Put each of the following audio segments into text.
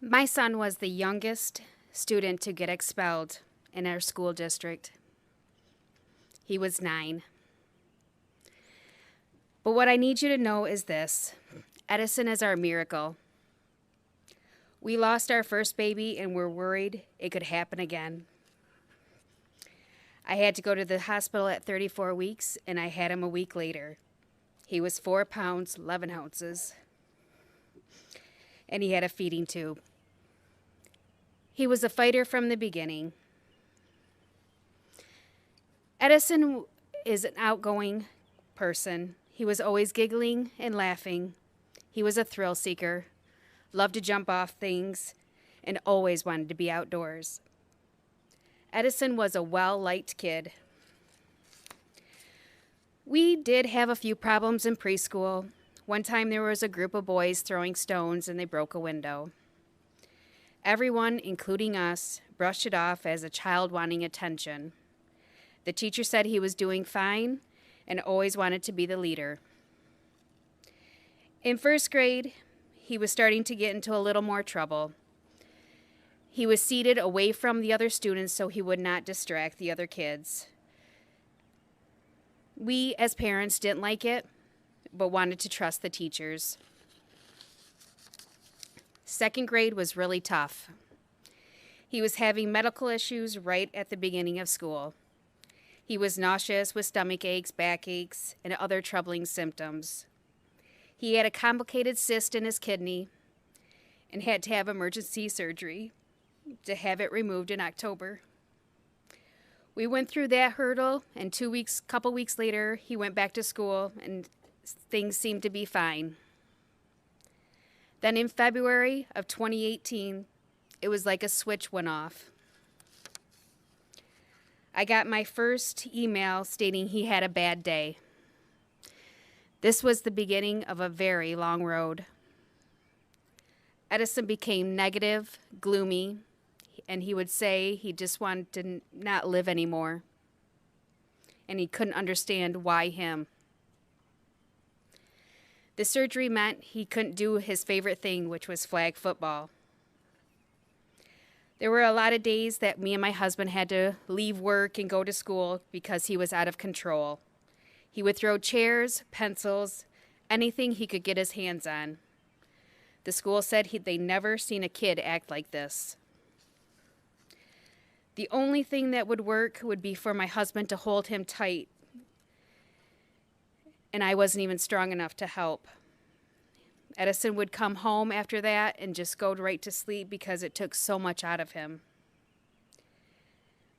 My son was the youngest student to get expelled in our school district. He was 9. But what I need you to know is this: Edison is our miracle. We lost our first baby and we're worried it could happen again. I had to go to the hospital at 34 weeks and I had him a week later. He was 4 pounds, 11 ounces, and he had a feeding tube. He was a fighter from the beginning. Edison is an outgoing person. He was always giggling and laughing. He was a thrill seeker, loved to jump off things, and always wanted to be outdoors. Edison was a well-liked kid. We did have a few problems in preschool. One time there was a group of boys throwing stones and they broke a window. Everyone, including us, brushed it off as a child wanting attention. The teacher said he was doing fine and always wanted to be the leader. In first grade, he was starting to get into a little more trouble. He was seated away from the other students so he would not distract the other kids. We, as parents, didn't like it, but wanted to trust the teachers. Second grade was really tough. He was having medical issues right at the beginning of school. He was nauseous with stomach aches, backaches, and other troubling symptoms. He had a complicated cyst in his kidney and had to have emergency surgery to have it removed in October. We went through that hurdle, and couple weeks later, he went back to school and things seemed to be fine. Then in February of 2018, it was like a switch went off. I got my first email stating he had a bad day. This was the beginning of a very long road. Edison became negative, gloomy, and he would say he just wanted to not live anymore. And he couldn't understand why him. The surgery meant he couldn't do his favorite thing, which was flag football. There were a lot of days that me and my husband had to leave work and go to school because he was out of control. He would throw chairs, pencils, anything he could get his hands on. The school said they'd never seen a kid act like this. The only thing that would work would be for my husband to hold him tight, and I wasn't even strong enough to help. Edison would come home after that and just go right to sleep because it took so much out of him.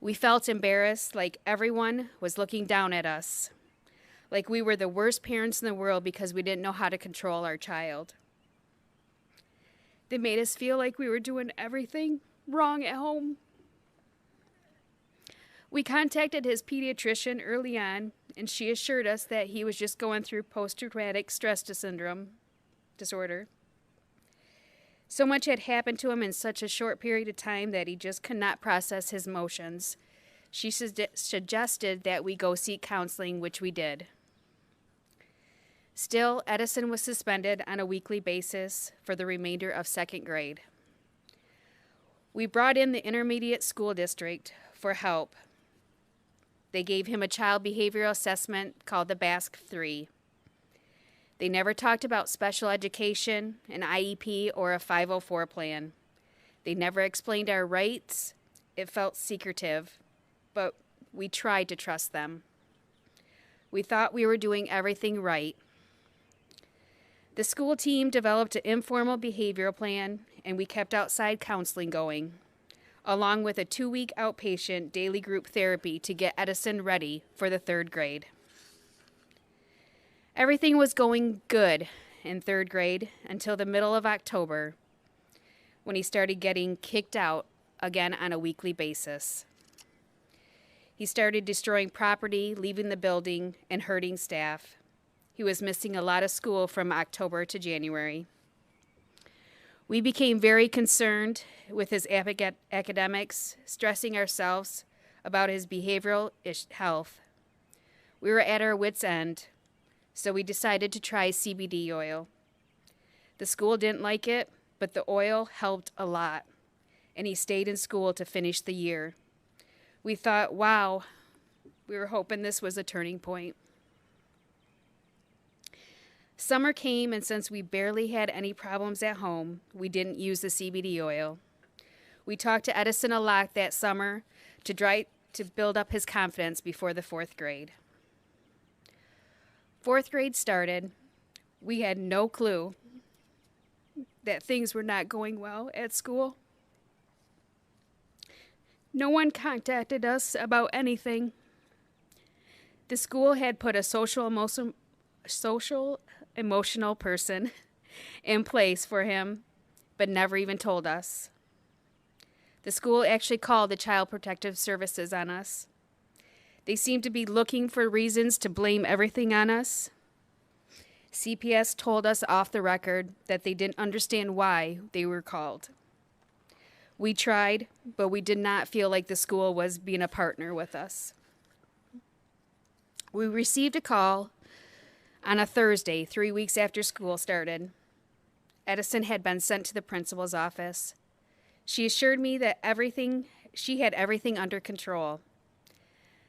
We felt embarrassed, like everyone was looking down at us, like we were the worst parents in the world because we didn't know how to control our child. They made us feel like we were doing everything wrong at home. We contacted his pediatrician early on, and she assured us that he was just going through post-traumatic stress disorder. So much had happened to him in such a short period of time that he just could not process his emotions. She suggested that we go seek counseling, which we did. Still, Edison was suspended on a weekly basis for the remainder of second grade. We brought in the intermediate school district for help. They gave him a child behavioral assessment called the BASC-3. They never talked about special education, an IEP, or a 504 plan. They never explained our rights. It felt secretive, but we tried to trust them. We thought we were doing everything right. The school team developed an informal behavioral plan, and we kept outside counseling going, along with a 2-week outpatient daily group therapy to get Edison ready for the third grade. Everything was going good in third grade until the middle of October, when he started getting kicked out again on a weekly basis. He started destroying property, leaving the building, and hurting staff. He was missing a lot of school from October to January. We became very concerned with his academics, stressing ourselves about his behavioral health. We were at our wits' end, so we decided to try CBD oil. The school didn't like it, but the oil helped a lot, and he stayed in school to finish the year. We thought, wow, we were hoping this was a turning point. Summer came, and since we barely had any problems at home, we didn't use the CBD oil. We talked to Edison a lot that summer to try to build up his confidence before the 4th grade. 4th grade started. We had no clue that things were not going well at school. No one contacted us about anything. The school had put a social emotional person in place for him, but never even told us. The school actually called the Child Protective Services on us. They seemed to be looking for reasons to blame everything on us. CPS told us off the record that they didn't understand why they were called. We tried, but we did not feel like the school was being a partner with us. We received a call on a Thursday, 3 weeks after school started. Edison had been sent to the principal's office. She assured me that she had everything under control.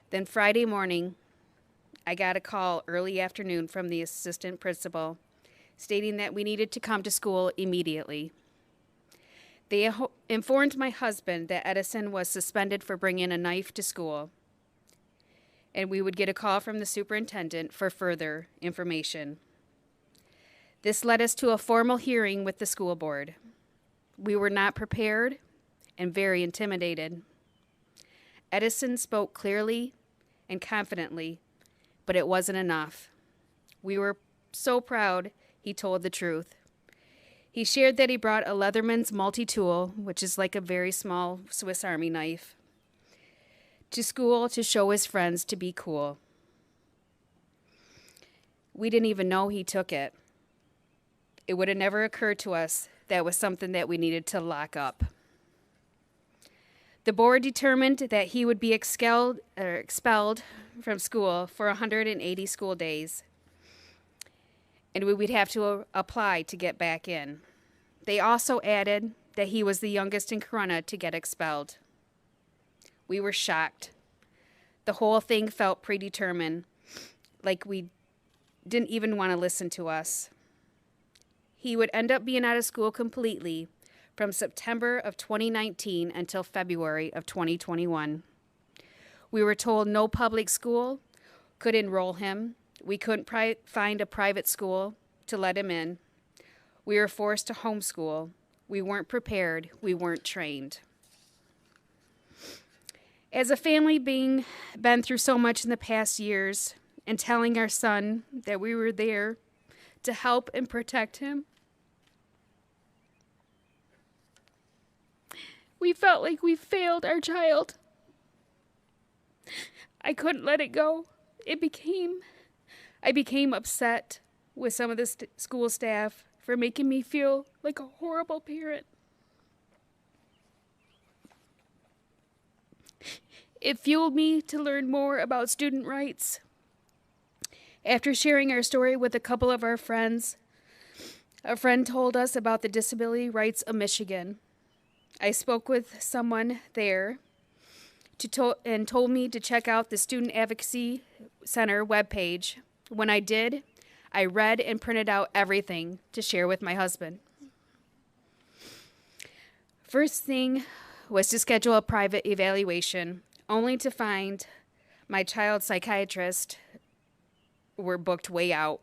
Then Friday morning, I got a call early afternoon from the assistant principal stating that we needed to come to school immediately. They informed my husband that Edison was suspended for bringing a knife to school, and we would get a call from the superintendent for further information. This led us to a formal hearing with the school board. We were not prepared and very intimidated. Edison spoke clearly and confidently, but it wasn't enough. We were so proud he told the truth. He shared that he brought a Leatherman's multi-tool, which is like a very small Swiss Army knife, to school to show his friends to be cool. We didn't even know he took it. It would have never occurred to us that was something that we needed to lock up. The board determined that he would be expelled from school for 180 school days, and we would have to apply to get back in. They also added that he was the youngest in Corunna to get expelled. We were shocked. The whole thing felt predetermined, like we didn't even want to listen to us. He would end up being out of school completely from September of 2019 until February of 2021. We were told no public school could enroll him. We couldn't find a private school to let him in. We were forced to homeschool. We weren't prepared. We weren't trained. As a family being been through so much in the past years and telling our son that we were there to help and protect him, we felt like we failed our child. I couldn't let it go. I became upset with some of the school staff for making me feel like a horrible parent. It fueled me to learn more about student rights. After sharing our story with a couple of our friends, a friend told us about the Disability Rights of Michigan. I spoke with someone there and told me to check out the Student Advocacy Center webpage. When I did, I read and printed out everything to share with my husband. First thing was to schedule a private evaluation, only to find my child's psychiatrist were booked way out.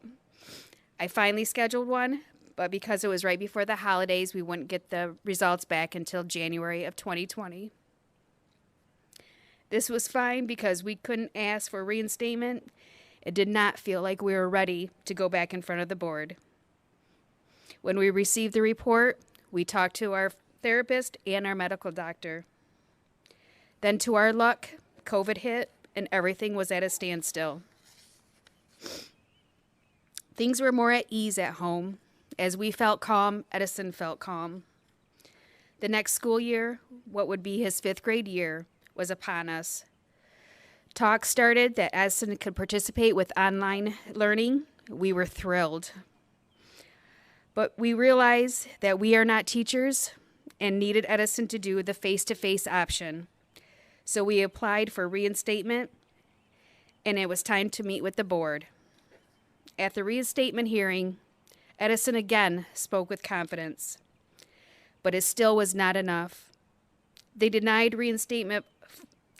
I finally scheduled one, but because it was right before the holidays, we wouldn't get the results back until January of 2020. This was fine because we couldn't ask for reinstatement. It did not feel like we were ready to go back in front of the board. When we received the report, we talked to our therapist and our medical doctor. Then to our luck, COVID hit and everything was at a standstill. Things were more at ease at home. As we felt calm, Edison felt calm. The next school year, what would be his 5th grade year, was upon us. Talk started that Edison could participate with online learning. We were thrilled. But we realized that we are not teachers and needed Edison to do the face-to-face option. So we applied for reinstatement, and it was time to meet with the board. At the reinstatement hearing, Edison again spoke with confidence, but it still was not enough. They denied reinstatement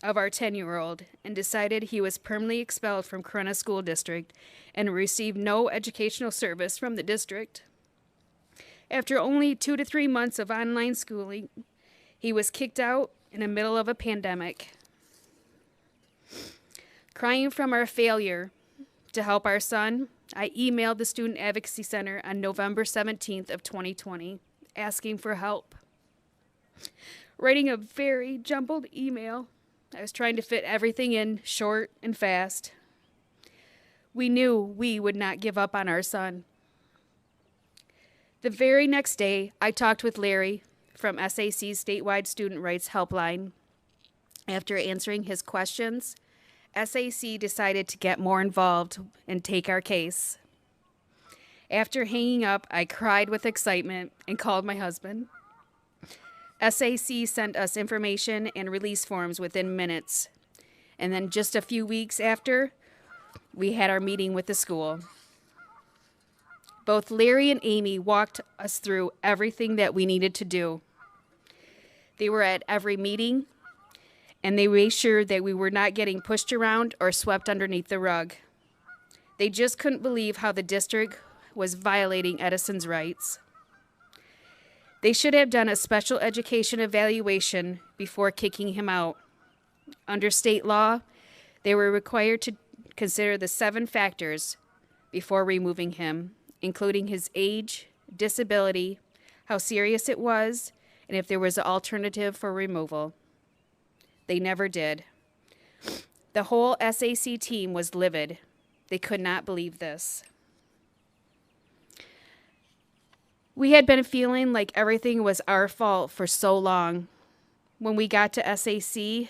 of our 10-year-old and decided he was permanently expelled from Corunna School District and received no educational service from the district. After only 2 to 3 months of online schooling, he was kicked out in the middle of a pandemic. Crying from our failure to help our son, I emailed the Student Advocacy Center on November 17th of 2020, asking for help. Writing a very jumbled email, I was trying to fit everything in short and fast. We knew we would not give up on our son. The very next day, I talked with Larry from SAC's statewide student rights helpline. After answering his questions, SAC decided to get more involved and take our case. After hanging up, I cried with excitement and called my husband. SAC sent us information and release forms within minutes. And then just a few weeks after, we had our meeting with the school. Both Larry and Amy walked us through everything that we needed to do. They were at every meeting, and they made sure that we were not getting pushed around or swept underneath the rug. They just couldn't believe how the district was violating Edison's rights. They should have done a special education evaluation before kicking him out. Under state law, they were required to consider the 7 factors before removing him, including his age, disability, how serious it was, and if there was an alternative for removal. They never did. The whole SAC team was livid. They could not believe this. We had been feeling like everything was our fault for so long. When we got to SAC,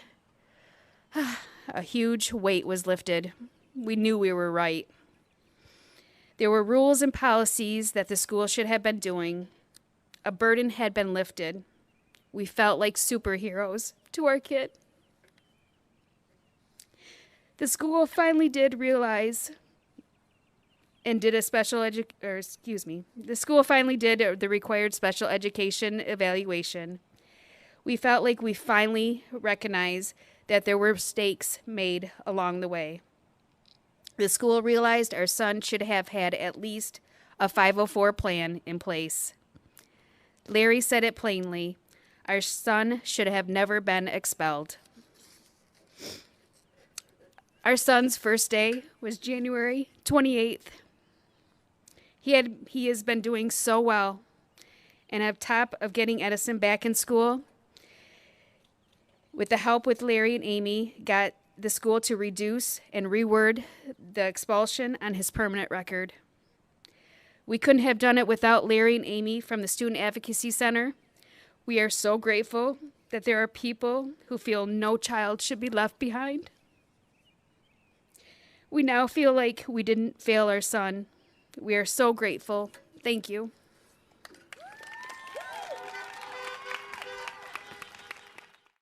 a huge weight was lifted. We knew we were right. There were rules and policies that the school should have been doing. A burden had been lifted. We felt like superheroes to our kid. The school finally did realize and did a the school finally did the required special education evaluation. We felt like we finally recognized that there were mistakes made along the way. The school realized our son should have had at least a 504 plan in place. Larry said it plainly, our son should have never been expelled. Our son's first day was January 28th. He has been doing so well, and on top of getting Edison back in school, with the help with Larry and Amy, got the school to reduce and reword the expulsion on his permanent record. We couldn't have done it without Larry and Amy from the Student Advocacy Center. We are so grateful that there are people who feel no child should be left behind. We now feel like we didn't fail our son. We are so grateful. Thank you.